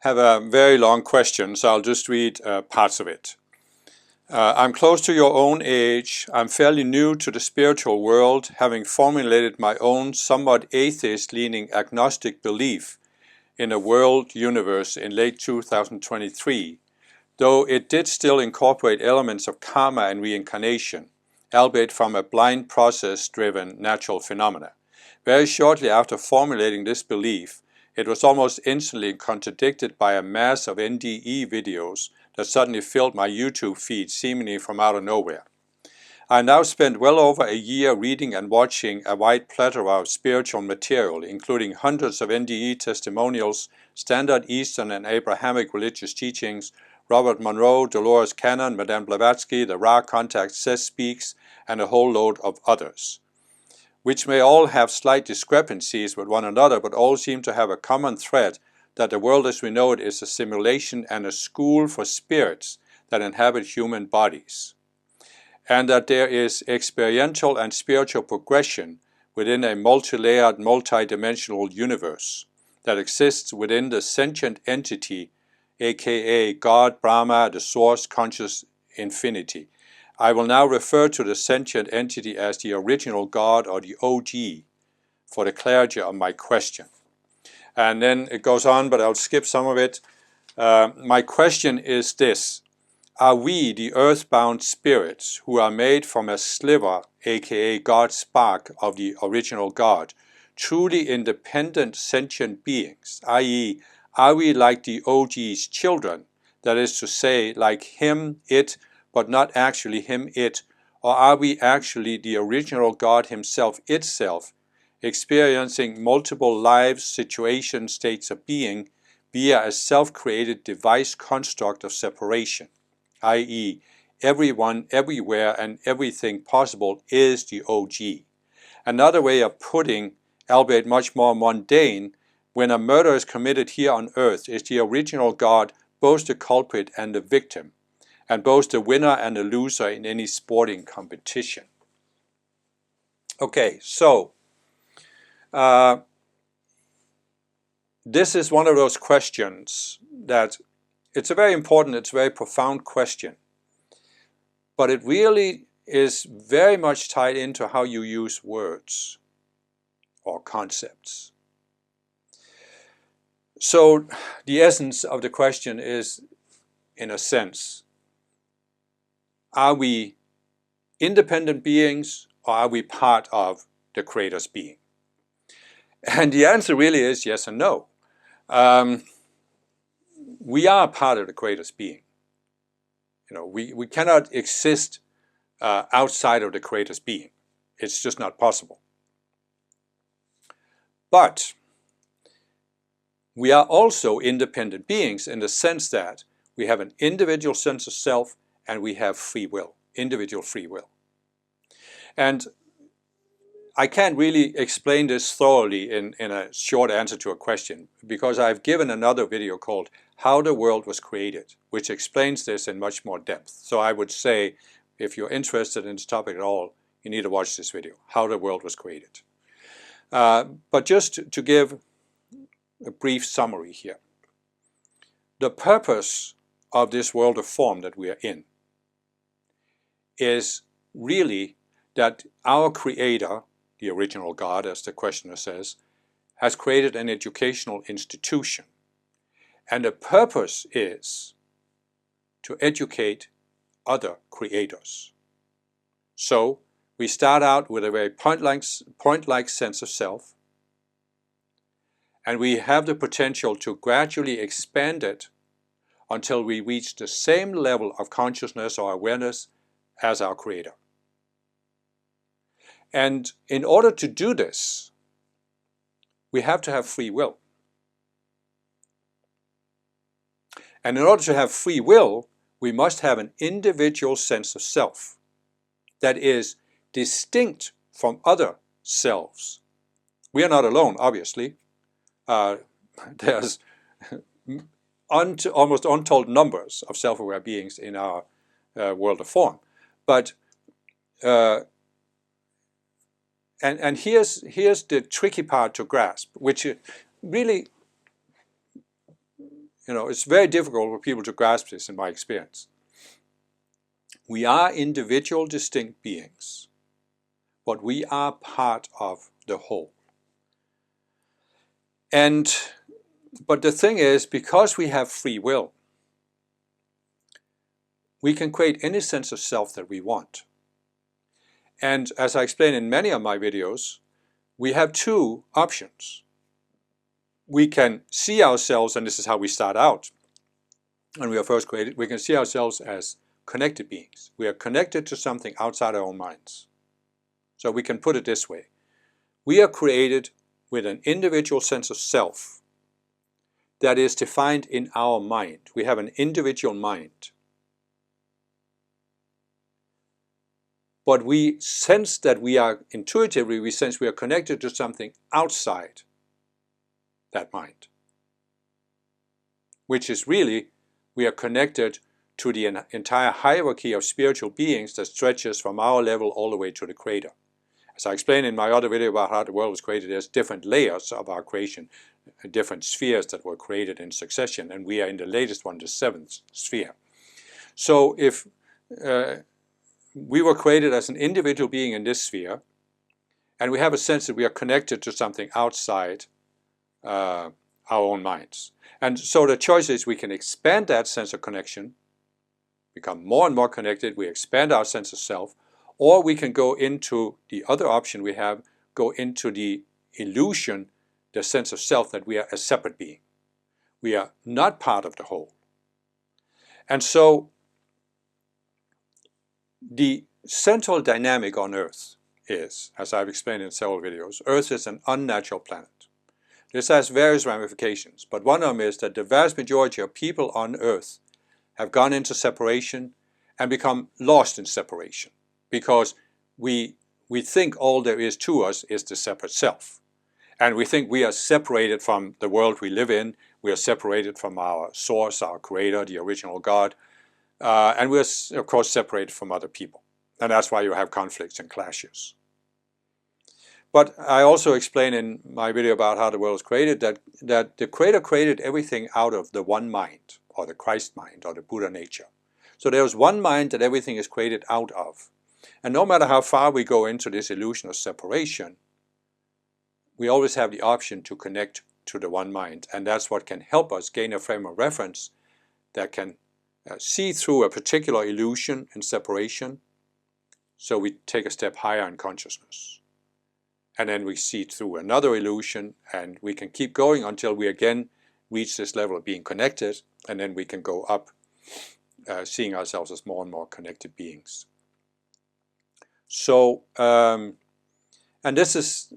have a very long question, so I'll just read parts of it. I'm close to your own age. I'm fairly new to the spiritual world, having formulated my own somewhat atheist-leaning agnostic belief in a world universe in late 2023, though it did still incorporate elements of karma and reincarnation, albeit from a blind process-driven natural phenomena. Very shortly after formulating this belief, it was almost instantly contradicted by a mass of NDE videos that suddenly filled my YouTube feed seemingly from out of nowhere. I now spent well over a year reading and watching a wide plethora of spiritual material, including hundreds of NDE testimonials, standard Eastern and Abrahamic religious teachings, Robert Monroe, Dolores Canon, Madame Blavatsky, the Ra contact Seth Speaks, and a whole load of others, which may all have slight discrepancies with one another, but all seem to have a common thread that the world as we know it is a simulation and a school for spirits that inhabit human bodies, and that there is experiential and spiritual progression within a multi-layered, multi-dimensional universe that exists within the sentient entity, aka God, Brahma, the source, conscious infinity. I will now refer to the sentient entity as the original God or the OG for the clarity of my question. And then it goes on, but I'll skip some of it. My question is this: are we the earthbound spirits who are made from a sliver, aka God's spark of the original God, truly independent sentient beings, i.e., are we like the OG's children, that is to say, like him, it, but not actually him, it, or are we actually the original God himself, itself, experiencing multiple lives, situations, states of being via a self-created device construct of separation, i.e., everyone, everywhere, and everything possible is the OG. Another way of putting, albeit much more mundane, when a murder is committed here on earth, is the original God both the culprit and the victim, and both the winner and the loser in any sporting competition. Okay, so this is one of those questions that it's a very important, it's a very profound question, but it really is very much tied into how you use words or concepts. So the essence of the question is, in a sense, are we independent beings or are we part of the Creator's being? And the answer really is yes and no. We are part of the Creator's being. You know, we cannot exist outside of the Creator's being. It's just not possible. But we are also independent beings in the sense that we have an individual sense of self and we have free will, individual free will. And I can't really explain this thoroughly in a short answer to a question, because I've given another video called How the World Was Created, which explains this in much more depth. So I would say, if you're interested in this topic at all, you need to watch this video, How the World Was Created. But just to give a brief summary here. The purpose of this world of form that we are in is really that our Creator, the original God, as the questioner says, has created an educational institution. And the purpose is to educate other creators. So we start out with a very point-like sense of self, and we have the potential to gradually expand it until we reach the same level of consciousness or awareness as our Creator. And in order to do this, we have to have free will. And in order to have free will, we must have an individual sense of self that is distinct from other selves. We are not alone, obviously. There's almost untold numbers of self-aware beings in our world of form. But and here's the tricky part to grasp, which really it's very difficult for people to grasp this in my experience. We are individual, distinct beings, but we are part of the whole. But the thing is, because we have free will, we can create any sense of self that we want. And as I explain in many of my videos, we have two options. We can see ourselves, and this is how we start out, when we are first created, we can see ourselves as connected beings. We are connected to something outside our own minds. So we can put it this way. We are created with an individual sense of self that is defined in our mind. We have an individual mind. But we sense that we are, intuitively, we sense we are connected to something outside that mind. Which is really, we are connected to the entire hierarchy of spiritual beings that stretches from our level all the way to the Creator. As I explained in my other video about how the world was created, there's different layers of our creation, different spheres that were created in succession, and we are in the latest one, the 7th sphere. So if we were created as an individual being in this sphere, and we have a sense that we are connected to something outside our own minds. And so the choice is we can expand that sense of connection, become more and more connected, we expand our sense of self, or we can go into the other option we have, go into the illusion, the sense of self that we are a separate being. We are not part of the whole. And so the central dynamic on Earth is, as I've explained in several videos, Earth is an unnatural planet. This has various ramifications, but one of them is that the vast majority of people on Earth have gone into separation and become lost in separation because we think all there is to us is the separate self. And we think we are separated from the world we live in, we are separated from our source, our creator, the original God, and we're of course separated from other people. And that's why you have conflicts and clashes. But I also explain in my video about how the world was created that the Creator created everything out of the one mind, or the Christ mind, or the Buddha nature. So there's one mind that everything is created out of. And no matter how far we go into this illusion of separation, we always have the option to connect to the one mind. And that's what can help us gain a frame of reference that can see through a particular illusion and separation, so we take a step higher in consciousness. And then we see through another illusion, and we can keep going until we again reach this level of being connected, and then we can go up, seeing ourselves as more and more connected beings. So, and this is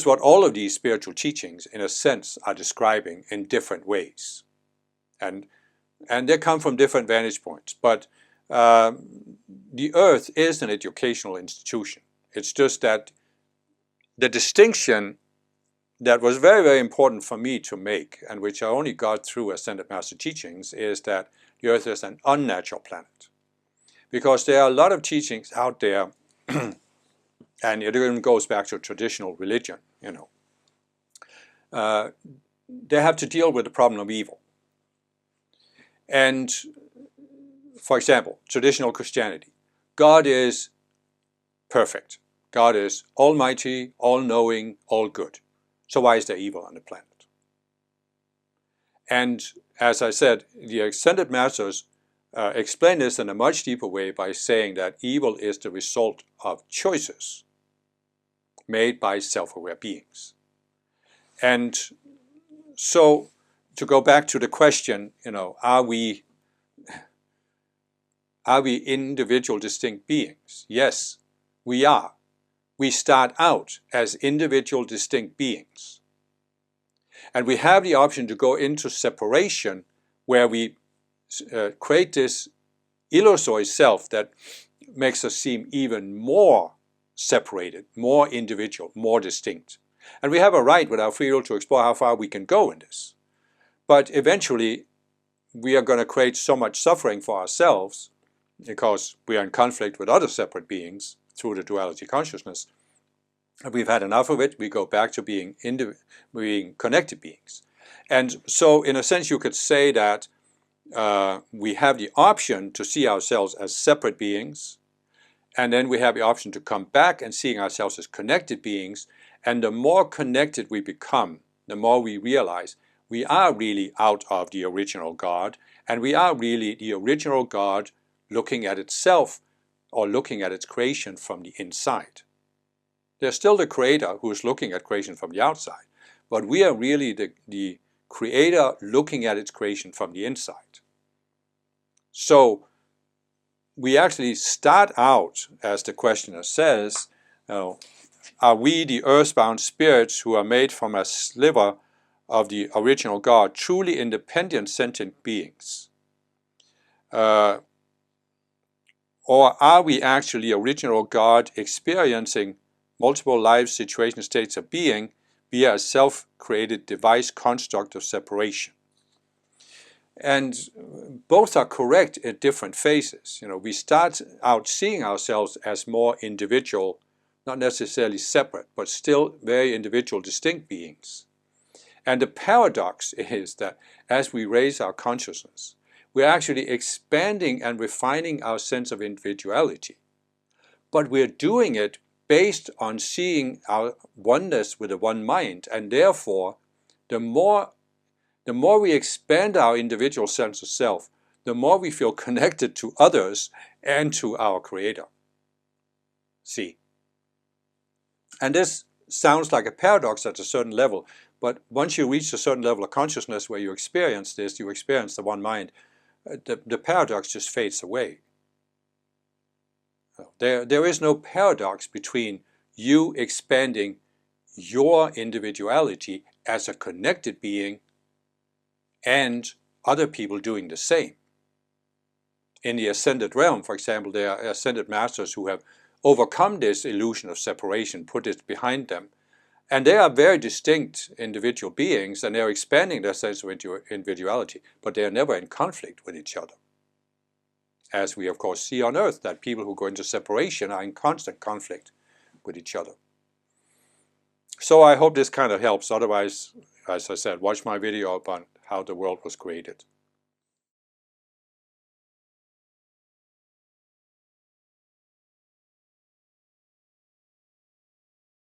what all of these spiritual teachings, in a sense, are describing in different ways. And they come from different vantage points, but the Earth is an educational institution. It's just that the distinction that was very, very important for me to make, and which I only got through Ascendent Master teachings, is that the Earth is an unnatural planet. Because there are a lot of teachings out there, and it even goes back to traditional religion, they have to deal with the problem of evil. And, for example, traditional Christianity. God is perfect. God is almighty, all-knowing, all-good. So why is there evil on the planet? And as I said, the Ascended Masters explain this in a much deeper way by saying that evil is the result of choices made by self-aware beings. And so, to go back to the question, are we individual, distinct beings? Yes, we are. We start out as individual, distinct beings. And we have the option to go into separation, where we create this illusory self that makes us seem even more separated, more individual, more distinct. And we have a right with our free will to explore how far we can go in this. But eventually, we are going to create so much suffering for ourselves because we are in conflict with other separate beings through the duality consciousness. If we've had enough of it, we go back to being connected beings. And so in a sense you could say that we have the option to see ourselves as separate beings, and then we have the option to come back and seeing ourselves as connected beings. And the more connected we become, the more we realize we are really out of the original God, and we are really the original God looking at itself or looking at its creation from the inside. There's still the Creator who is looking at creation from the outside, but we are really the Creator looking at its creation from the inside. So we actually start out, as the questioner says, are we the earthbound spirits who are made from a sliver of the original God, truly independent sentient beings? Or are we actually original God experiencing multiple life situation states of being via a self-created device construct of separation? And both are correct at different phases. We start out seeing ourselves as more individual, not necessarily separate, but still very individual, distinct beings. And the paradox is that as we raise our consciousness, we're actually expanding and refining our sense of individuality. But we're doing it based on seeing our oneness with the one mind, and therefore the more we expand our individual sense of self, the more we feel connected to others and to our Creator. See? And this sounds like a paradox at a certain level, but once you reach a certain level of consciousness where you experience this, you experience the one mind, the paradox just fades away. There is no paradox between you expanding your individuality as a connected being and other people doing the same. In the Ascended realm, for example, there are Ascended Masters who have overcome this illusion of separation, put it behind them. And they are very distinct individual beings, and they're expanding their sense of individuality, but they are never in conflict with each other. As we, of course, see on Earth, that people who go into separation are in constant conflict with each other. So I hope this kind of helps. Otherwise, as I said, watch my video about how the world was created.